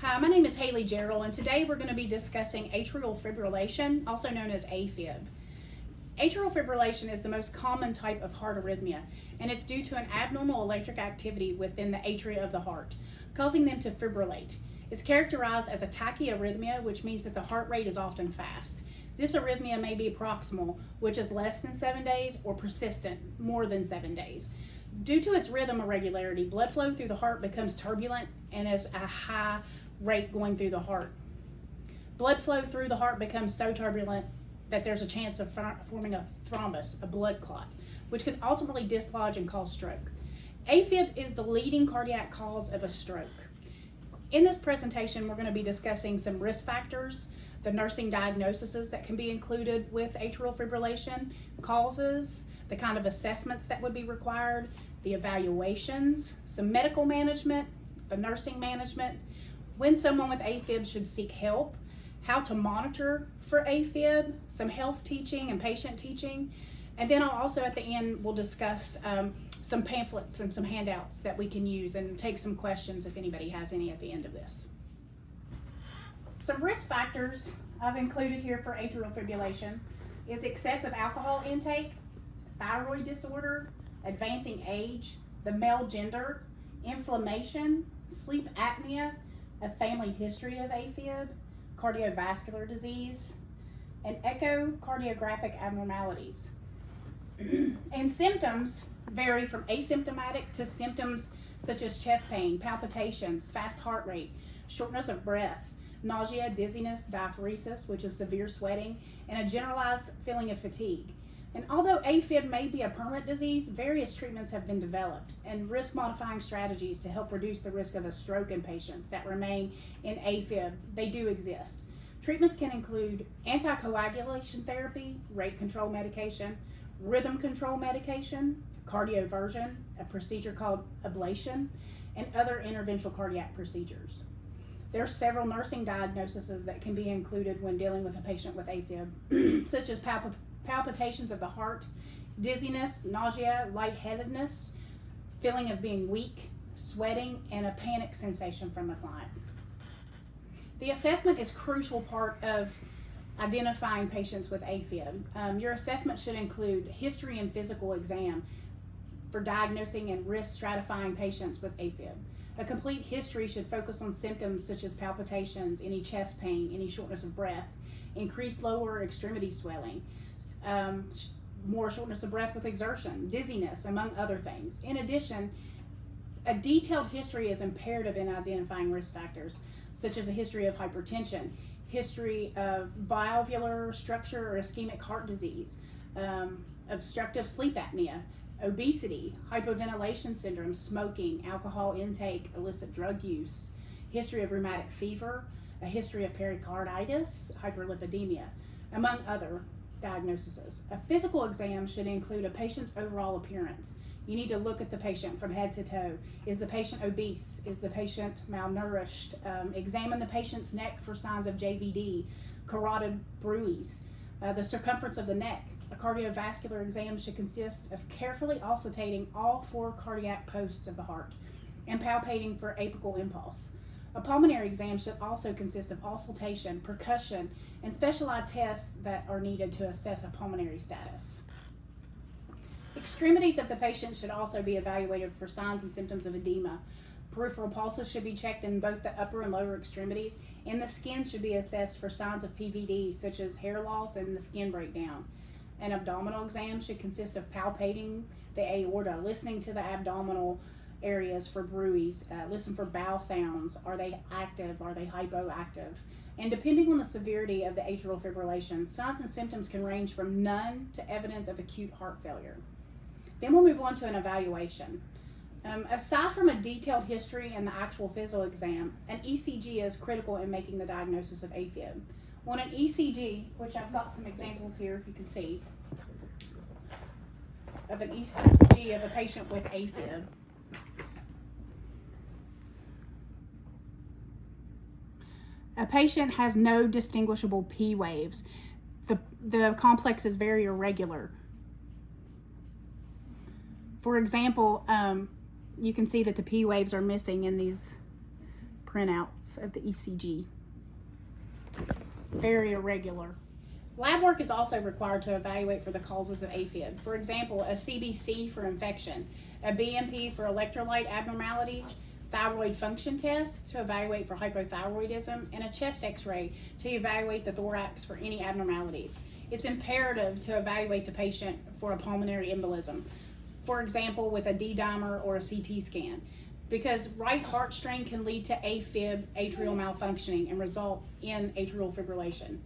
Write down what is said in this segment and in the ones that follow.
Hi, my name is Haley Gerald, and today we're going to be discussing atrial fibrillation, also known as AFib. Atrial fibrillation is the most common type of heart arrhythmia, and it's due to an abnormal electric activity within the atria of the heart, causing them to fibrillate. It's characterized as a tachyarrhythmia, which means that the heart rate is often fast. This arrhythmia may be proximal, which is less than 7 days, or persistent, more than 7 days. Due to its rhythm irregularity, blood flow through the heart becomes turbulent and is a high rate going through the heart. Blood flow through the heart becomes so turbulent that there's a chance of forming a thrombus, a blood clot, which can ultimately dislodge and cause stroke. AFib is the leading cardiac cause of a stroke. In this presentation, we're going to be discussing some risk factors, the nursing diagnoses that can be included with atrial fibrillation, causes, the kind of assessments that would be required, the evaluations, some medical management, the nursing management, when someone with AFib should seek help, how to monitor for AFib, some health teaching and patient teaching, and then I'll also at the end we'll discuss some pamphlets and some handouts that we can use and take some questions if anybody has any at the end of this. Some risk factors I've included here for atrial fibrillation is excessive alcohol intake, thyroid disorder, advancing age, the male gender, inflammation, sleep apnea, a family history of AFib, cardiovascular disease, and echocardiographic abnormalities. And symptoms vary from asymptomatic to symptoms such as chest pain, palpitations, fast heart rate, shortness of breath, nausea, dizziness, diaphoresis, which is severe sweating, and a generalized feeling of fatigue. And although AFib may be a permanent disease, various treatments have been developed and risk-modifying strategies to help reduce the risk of a stroke in patients that remain in AFib. They do exist. Treatments can include anticoagulation therapy, rate control medication, rhythm control medication, cardioversion, a procedure called ablation, and other interventional cardiac procedures. There are several nursing diagnoses that can be included when dealing with a patient with AFib, such as palpitations of the heart, dizziness, nausea, lightheadedness, feeling of being weak, sweating, and a panic sensation from the client. The assessment is a crucial part of identifying patients with AFib. Your assessment should include history and physical exam for diagnosing and risk stratifying patients with AFib. A complete history should focus on symptoms such as palpitations, any chest pain, any shortness of breath, increased lower extremity swelling, more shortness of breath with exertion, dizziness, among other things. In addition, a detailed history is imperative in identifying risk factors, such as a history of hypertension, history of valvular structure or ischemic heart disease, obstructive sleep apnea, obesity, hypoventilation syndrome, smoking, alcohol intake, illicit drug use, history of rheumatic fever, a history of pericarditis, hyperlipidemia, among other diagnoses. A physical exam should include a patient's overall appearance. You need to look at the patient from head to toe. Is the patient obese? Is the patient malnourished? Examine the patient's neck for signs of JVD, carotid bruits, the circumference of the neck. A cardiovascular exam should consist of carefully auscultating all 4 cardiac posts of the heart and palpating for apical impulse. A pulmonary exam should also consist of auscultation, percussion, and specialized tests that are needed to assess a pulmonary status. Extremities of the patient should also be evaluated for signs and symptoms of edema. Peripheral pulses should be checked in both the upper and lower extremities, and the skin should be assessed for signs of PVD, such as hair loss and the skin breakdown. An abdominal exam should consist of palpating the aorta, listening to the abdominal areas for bruits, listen for bowel sounds. Are they active? Are they hypoactive? And depending on the severity of the atrial fibrillation, signs and symptoms can range from none to evidence of acute heart failure. Then we'll move on to an evaluation. Aside from a detailed history and the actual physical exam, an ECG is critical in making the diagnosis of AFib. On an ECG, which I've got some examples here if you can see, of an ECG of a patient with AFib. A patient has no distinguishable P waves. The complex is very irregular. For example, you can see that the P waves are missing in these printouts of the ECG. Very irregular. Lab work is also required to evaluate for the causes of AFib. For example, a CBC for infection, a BMP for electrolyte abnormalities, thyroid function tests to evaluate for hypothyroidism, and a chest x-ray to evaluate the thorax for any abnormalities. It's imperative to evaluate the patient for a pulmonary embolism, for example, with a D-dimer or a CT scan, because right heart strain can lead to AFib, atrial malfunctioning, and result in atrial fibrillation.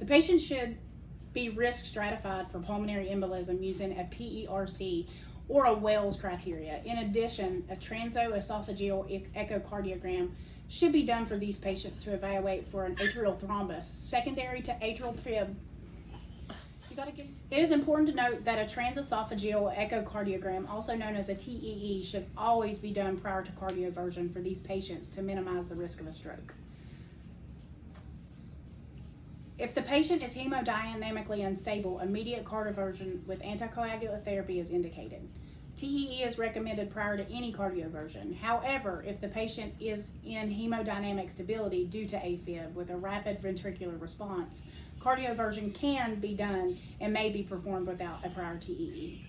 The patient should be risk stratified for pulmonary embolism using a PERC or a Wells criteria. In addition, a transoesophageal echocardiogram should be done for these patients to evaluate for an atrial thrombus secondary to atrial fib. It is important to note that a transesophageal echocardiogram, also known as a TEE, should always be done prior to cardioversion for these patients to minimize the risk of a stroke. If the patient is hemodynamically unstable, immediate cardioversion with anticoagulant therapy is indicated. TEE is recommended prior to any cardioversion. However, if the patient is in hemodynamic stability due to AFib with a rapid ventricular response, cardioversion can be done and may be performed without a prior TEE.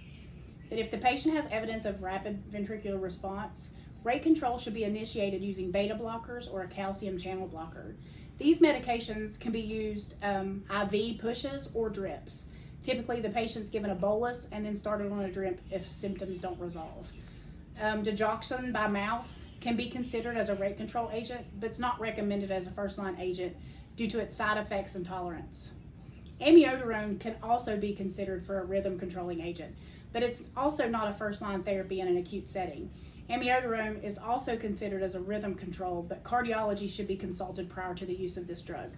But if the patient has evidence of rapid ventricular response, rate control should be initiated using beta blockers or a calcium channel blocker. These medications can be used IV pushes or drips. Typically, the patient's given a bolus and then started on a drip if symptoms don't resolve. Digoxin by mouth can be considered as a rate control agent, but it's not recommended as a first-line agent due to its side effects and tolerance. Amiodarone can also be considered for a rhythm controlling agent, but it's also not a first-line therapy in an acute setting. Amiodarone is also considered as a rhythm control, but cardiology should be consulted prior to the use of this drug.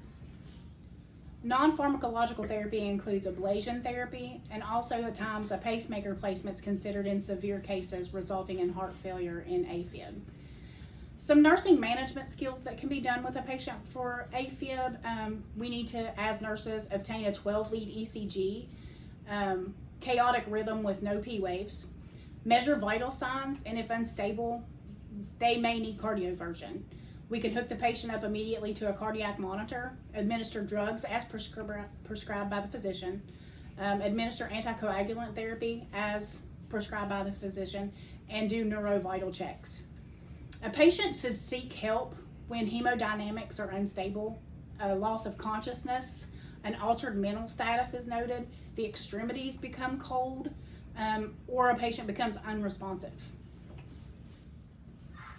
Non-pharmacological therapy includes ablation therapy, and also at times a pacemaker placement is considered in severe cases resulting in heart failure in AFib. Some nursing management skills that can be done with a patient for AFib, we need to, as nurses, obtain a 12-lead ECG, chaotic rhythm with no P waves, measure vital signs, and if unstable, they may need cardioversion. We can hook the patient up immediately to a cardiac monitor, administer drugs as prescribed by the physician, administer anticoagulant therapy as prescribed by the physician, and do neurovital checks. A patient should seek help when hemodynamics are unstable, a loss of consciousness, an altered mental status is noted, the extremities become cold, or a patient becomes unresponsive.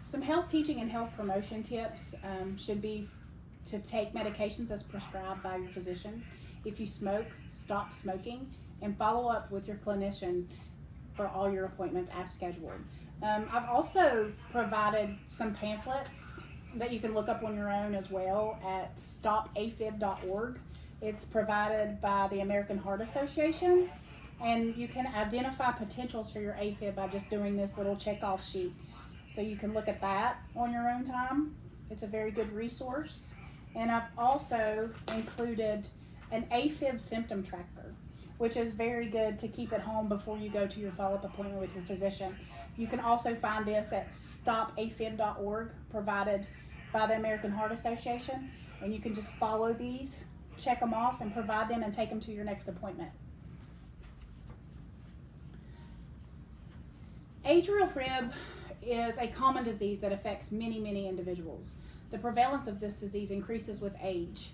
Some health teaching and health promotion tips should be to take medications as prescribed by your physician. If you smoke, stop smoking, and follow up with your clinician for all your appointments as scheduled. I've also provided some pamphlets that you can look up on your own as well at stopafib.org. It's provided by the American Heart Association, and you can identify potentials for your AFib by just doing this little checkoff sheet. So you can look at that on your own time. It's a very good resource. And I've also included an AFib symptom tracker, which is very good to keep at home before you go to your follow-up appointment with your physician. You can also find this at stopafib.org, provided by the American Heart Association. And you can just follow these, check them off, and provide them and take them to your next appointment. Atrial fib is a common disease that affects many individuals. The prevalence of this disease increases with age,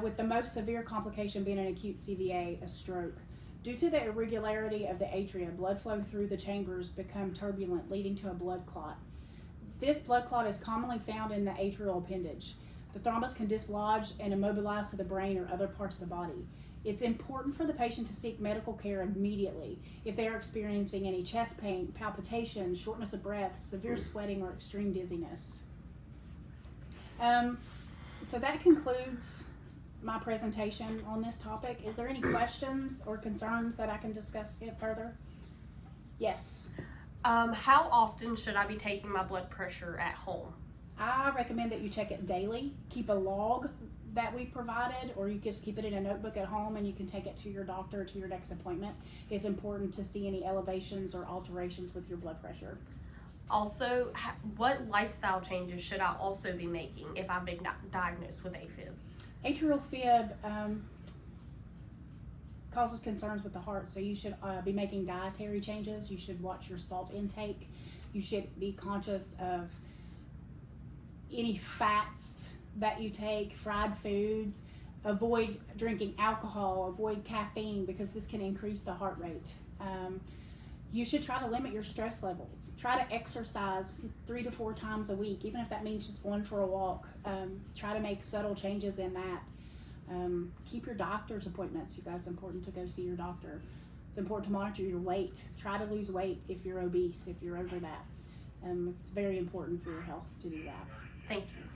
with the most severe complication being an acute CVA, a stroke. Due to the irregularity of the atria, blood flow through the chambers become turbulent, leading to a blood clot. This blood clot is commonly found in the atrial appendage. The thrombus can dislodge and immobilize to the brain or other parts of the body. It's important for the patient to seek medical care immediately if they are experiencing any chest pain, palpitation, shortness of breath, severe sweating, or extreme dizziness. So that concludes my presentation on this topic. Is there any questions or concerns that I can discuss it further? Yes. How often should I be taking my blood pressure at home? I recommend that you check it daily. Keep a log that we've provided, or you just keep it in a notebook at home and you can take it to your doctor to your next appointment. It's important to see any elevations or alterations with your blood pressure. Also, what lifestyle changes should I also be making if I've been diagnosed with AFib? Atrial fib causes concerns with the heart, so you should be making dietary changes. You should watch your salt intake. You should be conscious of any fats that you take, fried foods. Avoid drinking alcohol, avoid caffeine, because this can increase the heart rate. You should try to limit your stress levels. Try to exercise 3 to 4 times a week, even if that means just going for a walk. Try to make subtle changes in that. Keep your doctor's appointments. You guys, it's important to go see your doctor. It's important to monitor your weight. Try to lose weight if you're obese, if you're over that. It's very important for your health to do that. Thank you.